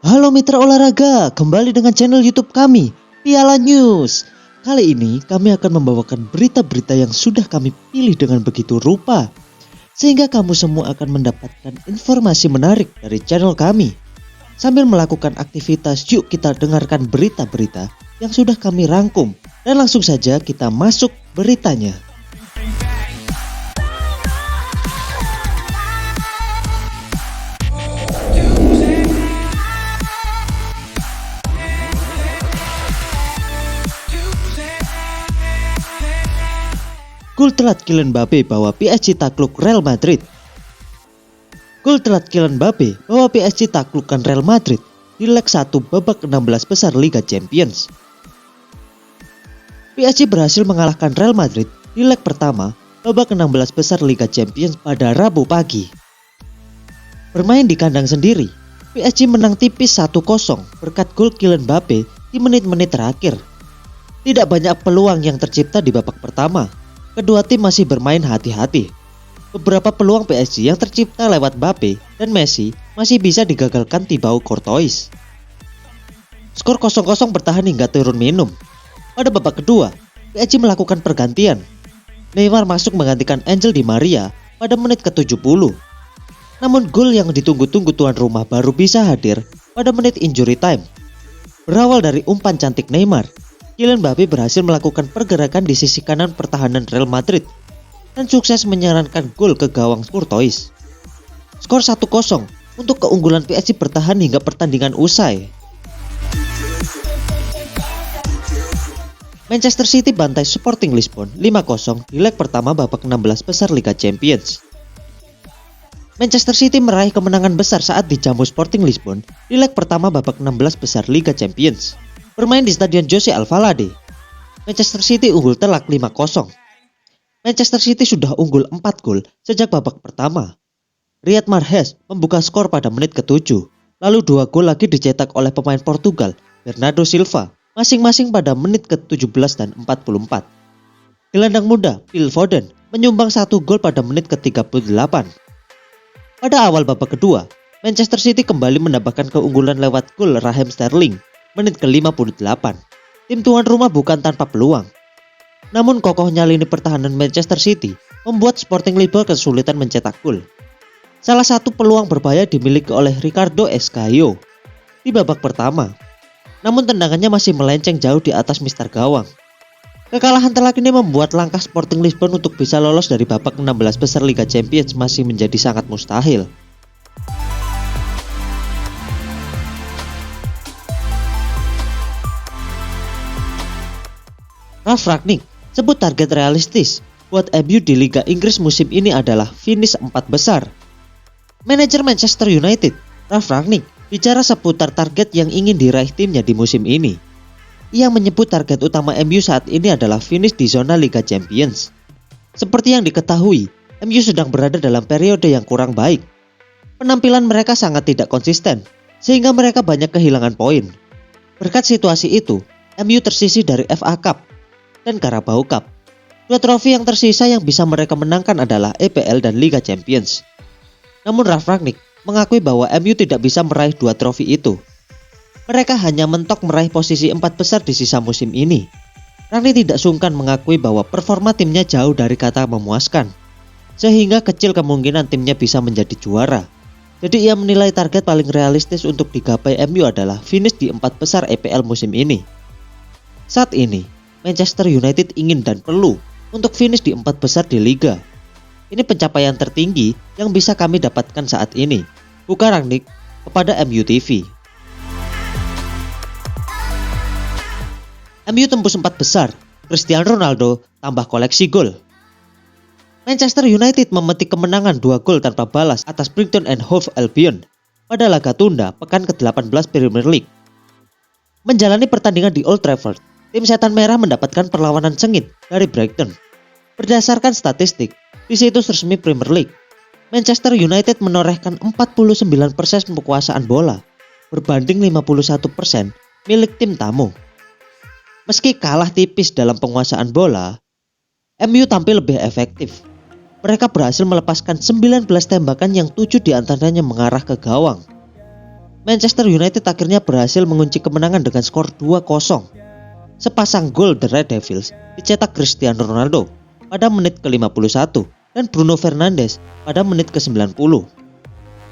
Halo mitra olahraga, kembali dengan channel YouTube kami, Piala News. Kali ini kami akan membawakan berita-berita yang sudah kami pilih dengan begitu rupa, sehingga kamu semua akan mendapatkan informasi menarik dari channel kami. Sambil melakukan aktivitas, yuk kita dengarkan berita-berita yang sudah kami rangkum. Dan langsung saja kita masuk beritanya. Gol telat Kylian Mbappe bawa PSG takluk Real Madrid. Gol telat Kylian Mbappe bawa PSG taklukkan Real Madrid di leg 1 babak 16 besar Liga Champions. PSG berhasil mengalahkan Real Madrid di leg pertama babak 16 besar Liga Champions pada Rabu pagi. Bermain di kandang sendiri, PSG menang tipis 1-0 berkat gol Kylian Mbappe di menit-menit terakhir. Tidak banyak peluang yang tercipta di babak pertama. Kedua tim masih bermain hati-hati. Beberapa peluang PSG yang tercipta lewat Mbappe dan Messi masih bisa digagalkan Thibaut Courtois. Skor 0-0 bertahan hingga turun minum. Pada babak kedua, PSG melakukan pergantian. Neymar masuk menggantikan Angel Di Maria pada menit ke-70. Namun gol yang ditunggu-tunggu tuan rumah baru bisa hadir pada menit injury time. Berawal dari umpan cantik Neymar, Kylian Mbappe berhasil melakukan pergerakan di sisi kanan pertahanan Real Madrid dan sukses menyarankan gol ke gawang Courtois. Skor 1-0 untuk keunggulan PSG bertahan hingga pertandingan usai. Manchester City bantai Sporting Lisbon 5-0 di leg pertama babak 16 besar Liga Champions. Manchester City meraih kemenangan besar saat dijamu Sporting Lisbon di leg pertama babak 16 besar Liga Champions. Bermain di Stadion José Alvalade, Manchester City unggul telak 5-0. Manchester City sudah unggul 4 gol sejak babak pertama. Riyad Mahrez membuka skor pada menit ke-7, lalu 2 gol lagi dicetak oleh pemain Portugal, Bernardo Silva, masing-masing pada menit ke-17 dan 44. Gelandang muda Phil Foden menyumbang 1 gol pada menit ke-38. Pada awal babak kedua, Manchester City kembali menambahkan keunggulan lewat gol Raheem Sterling menit ke-58. Tim tuan rumah bukan tanpa peluang. Namun kokohnya lini pertahanan Manchester City membuat Sporting Lisbon kesulitan mencetak gol. Salah satu peluang berbahaya dimiliki oleh Ricardo Esgaio di babak pertama. Namun tendangannya masih melenceng jauh di atas mister gawang. Kekalahan telak ini membuat langkah Sporting Lisbon untuk bisa lolos dari babak 16 besar Liga Champions masih menjadi sangat mustahil. Ralf Rangnick sebut target realistis buat MU di Liga Inggris musim ini adalah finish 4 besar. Manajer Manchester United, Ralf Rangnick, bicara seputar target yang ingin diraih timnya di musim ini. Ia menyebut target utama MU saat ini adalah finish di zona Liga Champions. Seperti yang diketahui, MU sedang berada dalam periode yang kurang baik. Penampilan mereka sangat tidak konsisten, sehingga mereka banyak kehilangan poin. Berkat situasi itu, MU tersisih dari FA Cup dan Carabao Cup. 2 trofi yang tersisa yang bisa mereka menangkan adalah EPL dan Liga Champions. Namun Ralf Rangnick mengakui bahwa MU tidak bisa meraih 2 trofi itu. Mereka hanya mentok meraih posisi 4 besar di sisa musim ini. Rangnick tidak sungkan mengakui bahwa performa timnya jauh dari kata memuaskan, sehingga kecil kemungkinan timnya bisa menjadi juara. Jadi ia menilai target paling realistis untuk digapai MU adalah finish di 4 besar EPL musim ini. Saat ini, Manchester United ingin dan perlu untuk finish di 4 besar di Liga. Ini pencapaian tertinggi yang bisa kami dapatkan saat ini, bukan Rangnick kepada MU TV. MU tembus 4 besar, Cristiano Ronaldo tambah koleksi gol. Manchester United memetik kemenangan 2 gol tanpa balas atas Brighton and Hove Albion pada laga tunda pekan ke-18 Premier League. Menjalani pertandingan di Old Trafford, tim Setan Merah mendapatkan perlawanan sengit dari Brighton. Berdasarkan statistik di situs resmi Premier League, Manchester United menorehkan 49% penguasaan bola berbanding 51% milik tim tamu. Meski kalah tipis dalam penguasaan bola, MU tampil lebih efektif. Mereka berhasil melepaskan 19 tembakan yang 7 diantaranya mengarah ke gawang. Manchester United akhirnya berhasil mengunci kemenangan dengan skor 2-0. Sepasang gol The Red Devils dicetak Cristiano Ronaldo pada menit ke-51 dan Bruno Fernandes pada menit ke-90.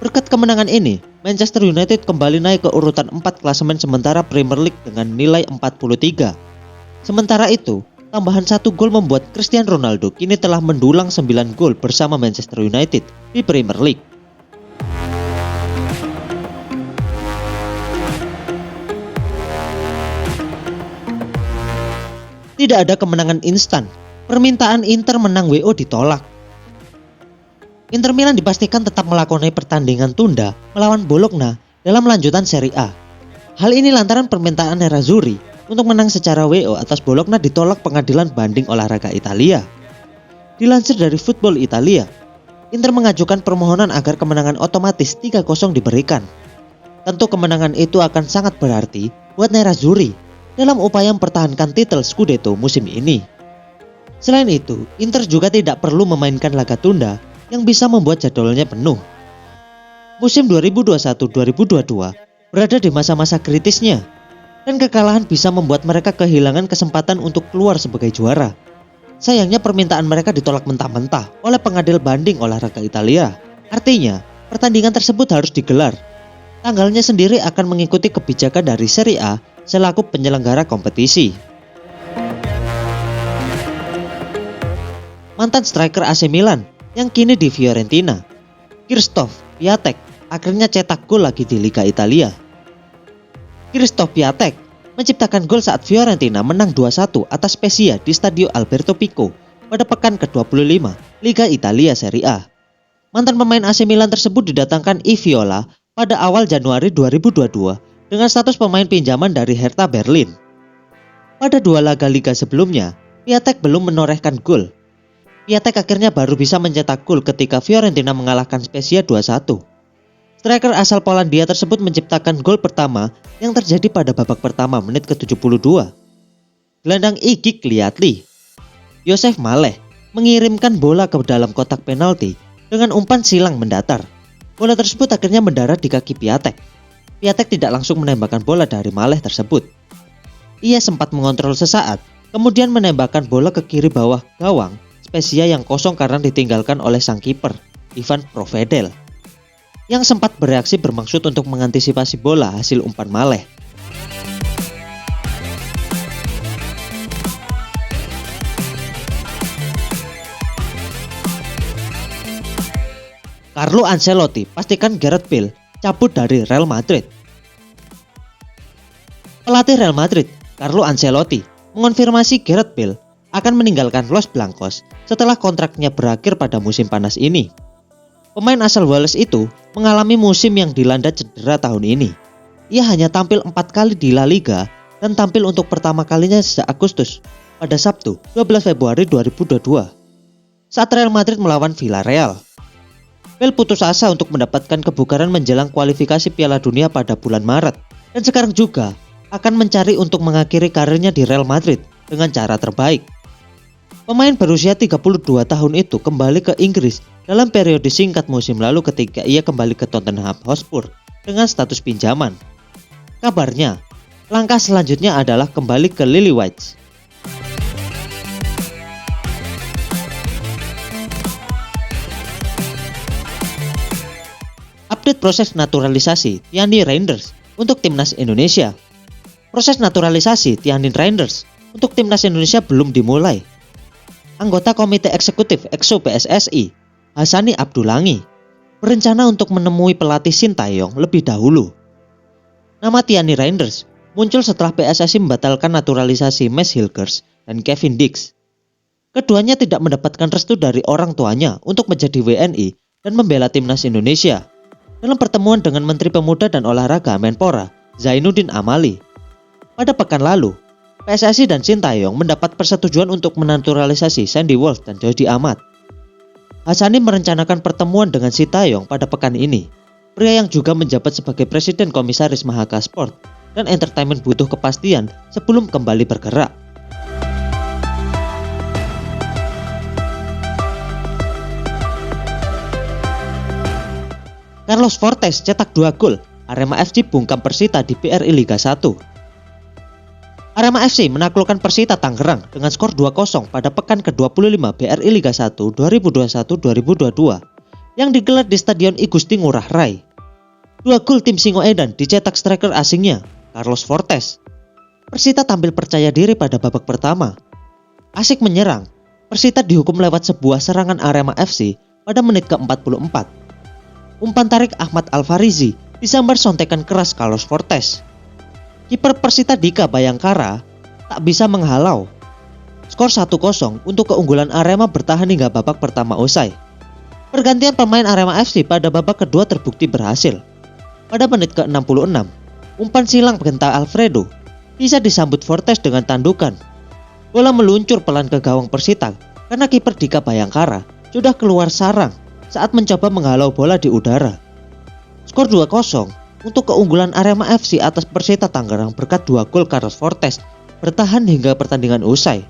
Berkat kemenangan ini, Manchester United kembali naik ke urutan 4 klasemen sementara Premier League dengan nilai 43. Sementara itu, tambahan 1 gol membuat Cristiano Ronaldo kini telah mendulang 9 gol bersama Manchester United di Premier League. Tidak ada kemenangan instan. Permintaan Inter menang WO ditolak. Inter Milan dipastikan tetap melakoni pertandingan tunda melawan Bologna dalam lanjutan Serie A. Hal ini lantaran permintaan Nerazzurri untuk menang secara WO atas Bologna ditolak Pengadilan Banding Olahraga Italia. Dilansir dari Football Italia, Inter mengajukan permohonan agar kemenangan otomatis 3-0 diberikan. Tentu kemenangan itu akan sangat berarti buat Nerazzurri dalam upaya mempertahankan titel Scudetto musim ini. Selain itu, Inter juga tidak perlu memainkan laga tunda yang bisa membuat jadwalnya penuh. Musim 2021-2022 berada di masa-masa kritisnya, dan kekalahan bisa membuat mereka kehilangan kesempatan untuk keluar sebagai juara. Sayangnya permintaan mereka ditolak mentah-mentah oleh Pengadilan Banding Olahraga Italia. Artinya, pertandingan tersebut harus digelar. Tanggalnya sendiri akan mengikuti kebijakan dari Serie A selaku penyelenggara kompetisi. Mantan striker AC Milan yang kini di Fiorentina, Krzysztof Piatek, akhirnya cetak gol lagi di Liga Italia. Krzysztof Piatek menciptakan gol saat Fiorentina menang 2-1 atas Spezia di Stadio Alberto Pico pada pekan ke-25 Liga Italia Serie A. Mantan pemain AC Milan tersebut didatangkan I Viola pada awal Januari 2022 dengan status pemain pinjaman dari Hertha Berlin. Pada 2 laga liga sebelumnya, Piatek belum menorehkan gol. Piatek akhirnya baru bisa mencetak gol ketika Fiorentina mengalahkan Spezia 2-1. Striker asal Polandia tersebut menciptakan gol pertama yang terjadi pada babak pertama menit ke-72. Gelandang IGIK Liatli, Josef Maleh, mengirimkan bola ke dalam kotak penalti dengan umpan silang mendatar. Bola tersebut akhirnya mendarat di kaki Piatek. Piatek tidak langsung menembakkan bola dari Maleh tersebut. Ia sempat mengontrol sesaat, kemudian menembakkan bola ke kiri bawah gawang Spezia yang kosong karena ditinggalkan oleh sang kiper, Ivan Provedel, yang sempat bereaksi bermaksud untuk mengantisipasi bola hasil umpan Maleh. Carlo Ancelotti pastikan Gareth Bale cabut dari Real Madrid. Pelatih Real Madrid, Carlo Ancelotti, mengonfirmasi Gareth Bale akan meninggalkan Los Blancos setelah kontraknya berakhir pada musim panas ini. Pemain asal Wales itu mengalami musim yang dilanda cedera tahun ini. Ia hanya tampil 4 kali di La Liga dan tampil untuk pertama kalinya sejak Agustus pada Sabtu 12 Februari 2022 saat Real Madrid melawan Villarreal. Bale putus asa untuk mendapatkan kebugaran menjelang kualifikasi Piala Dunia pada bulan Maret dan sekarang juga akan mencari untuk mengakhiri karirnya di Real Madrid dengan cara terbaik. Pemain berusia 32 tahun itu kembali ke Inggris dalam periode singkat musim lalu ketika ia kembali ke Tottenham Hotspur dengan status pinjaman. Kabarnya, langkah selanjutnya adalah kembali ke Lily Whites. Update proses naturalisasi Tiani Reinders untuk Timnas Indonesia. Proses naturalisasi Tiani Reinders untuk Timnas Indonesia belum dimulai. Anggota Komite Eksekutif EXO PSSI, Hassani Abdullangi, berencana untuk menemui pelatih Sintayong lebih dahulu. Nama Tiani Reinders muncul setelah PSSI membatalkan naturalisasi Max Hilgers dan Kevin Dix. Keduanya tidak mendapatkan restu dari orang tuanya untuk menjadi WNI dan membela Timnas Indonesia. Dalam pertemuan dengan Menteri Pemuda dan Olahraga Menpora, Zainuddin Amali. Pada pekan lalu, PSSI dan Sintayong mendapat persetujuan untuk menaturalisasi Sandy Walsh dan Jody Amat. Hassani merencanakan pertemuan dengan Sintayong pada pekan ini. Pria yang juga menjabat sebagai Presiden Komisaris Mahaka Sport dan Entertainment butuh kepastian sebelum kembali bergerak. Carlos Fortes cetak 2 gol Arema FC bungkam Persita di BRI Liga 1. Arema FC menaklukkan Persita Tangerang dengan skor 2-0 pada pekan ke-25 BRI Liga 1 2021-2022 yang digelar di Stadion I Gusti Ngurah Rai. 2 gol tim Singoedan dicetak striker asingnya, Carlos Fortes. Persita tampil percaya diri pada babak pertama. Asik menyerang, Persita dihukum lewat sebuah serangan Arema FC pada menit ke-44. Umpan tarik Ahmad Alfarizi disambar sontekan keras Carlos Fortes. Kiper Persita Dika Bayangkara tak bisa menghalau. Skor 1-0 untuk keunggulan Arema bertahan hingga babak pertama usai. Pergantian pemain Arema FC pada babak kedua terbukti berhasil. Pada menit ke-66, umpan silang Genta Alfredo bisa disambut Fortes dengan tandukan. Bola meluncur pelan ke gawang Persita karena kiper Dika Bayangkara sudah keluar sarang saat mencoba menghalau bola di udara. Skor 2-0 untuk keunggulan Arema FC atas Persita Tangerang berkat 2 gol Carlos Fortes bertahan hingga pertandingan usai.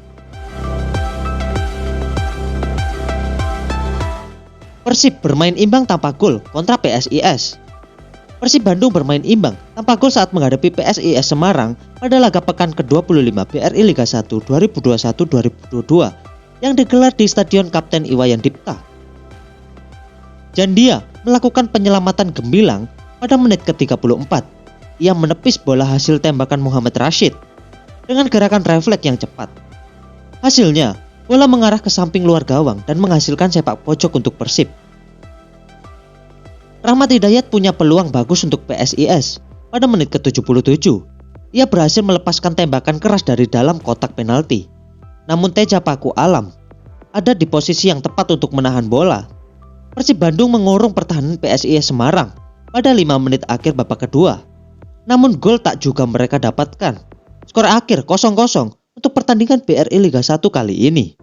Persib bermain imbang tanpa gol kontra PSIS. Persib Bandung bermain imbang tanpa gol saat menghadapi PSIS Semarang pada laga pekan ke-25 BRI Liga 1 2021-2022 yang digelar di Stadion Kapten Iwayan Dipta. Jandia melakukan penyelamatan gemilang pada menit ke-34. Ia menepis bola hasil tembakan Muhammad Rashid dengan gerakan refleks yang cepat. Hasilnya, bola mengarah ke samping luar gawang dan menghasilkan sepak pojok untuk Persib. Rahmat Hidayat punya peluang bagus untuk PSIS pada menit ke-77. Ia berhasil melepaskan tembakan keras dari dalam kotak penalti. Namun Teja Paku Alam ada di posisi yang tepat untuk menahan bola. Persib Bandung mengurung pertahanan PSIS Semarang pada 5 menit akhir babak kedua. Namun gol tak juga mereka dapatkan. Skor akhir 0-0 untuk pertandingan BRI Liga 1 kali ini.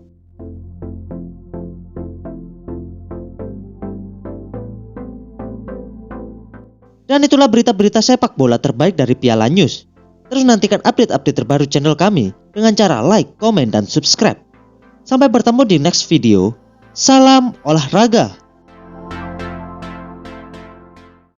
Dan itulah berita-berita sepak bola terbaik dari Piala News. Terus nantikan update-update terbaru channel kami dengan cara like, komen, dan subscribe. Sampai bertemu di next video. Salam olahraga.